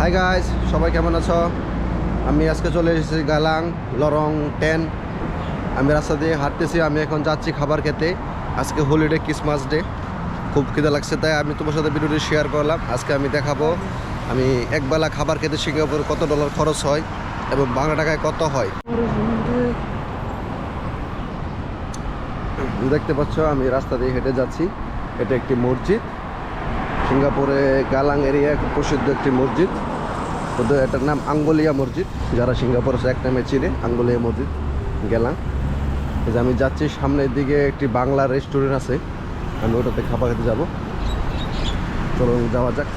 Hi guys, সবাই কেমন আছো? আমি আজকে চলে এসেছি গালাং লরং 10। আমি রাস্তা দিয়ে হাঁটতেছি। আমি এখন যাচ্ছি খাবার খেতে। আজকে হলিডে, ক্রিসমাস ডে। খুব খিদে লাগছে, তাই আমি তোমার সাথে ভিডিওটি শেয়ার করলাম। আজকে আমি দেখাবো আমি একবেলা খাবার খেতে সিঙ্গাপুরে কত ডলার খরচ হয় এবং বাংলা টাকায় কত হয়। দেখতে পাচ্ছ আমি রাস্তা দিয়ে হেঁটে যাচ্ছি। এটা একটি মসজিদ, সিঙ্গাপুরে গালাং এরিয়া প্রসিদ্ধ একটি মসজিদ। ওদের এটার নাম আঙ্গোলিয়া মসজিদ। যারা সিঙ্গাপুরে এক নামে চিনে, আঙ্গোলিয়া মসজিদ গেলাম। এই যে আমি যাচ্ছি, সামনের দিকে একটি বাংলা রেস্টুরেন্ট আছে, আমি ওটাতে খাবার খেতে যাবো। চলো যাওয়া যাক।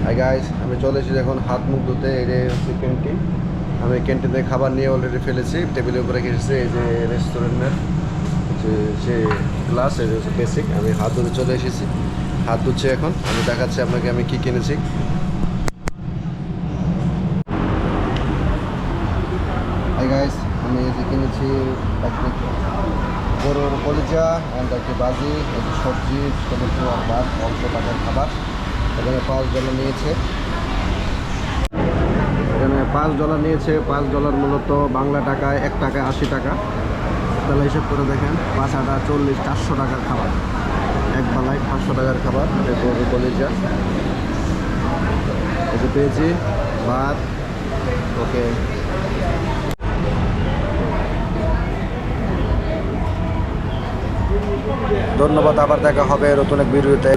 হাই গাইস, আমি চলে এসেছি এখন হাত মুখ ধুতে। এই যে হচ্ছে ক্যান্টিন। আমি ক্যান্টিনে খাবার নিয়ে অলরেডি ফেলেছি, টেবিলের উপরে রেখে এসেছি। এই যে রেস্টুরেন্টের যে গ্লাস, এই হচ্ছে বেসিক। আমি হাত ধুতে চলে এসেছি, হাত ধুচ্ছি এখন। আমি দেখাচ্ছি আপনাকে আমি কি কিনেছি। হাই গাইস, আমি এই যে কিনেছি একটি গরুর কলিজা অ্যান্ড একটি বাজি, একটি সবজি, টমেটো আর ভাত, অল্প টাকার খাবার। এখানে $5 নিয়েছে। এখানে $5 নিয়েছে। $5 মূলত বাংলা টাকায় 1 টাকায় 80 টাকা। তাহলে হিসেব করে দেখেন, 5 8 40, 400 টাকার খাবার। এক বেলায় 500 টাকার খাবার। গরুর কলিজা এতে পেয়েছি, ভাত। ওকে, ধন্যবাদ। আবার দেখা হবে নতুন এক ভিডিওতে।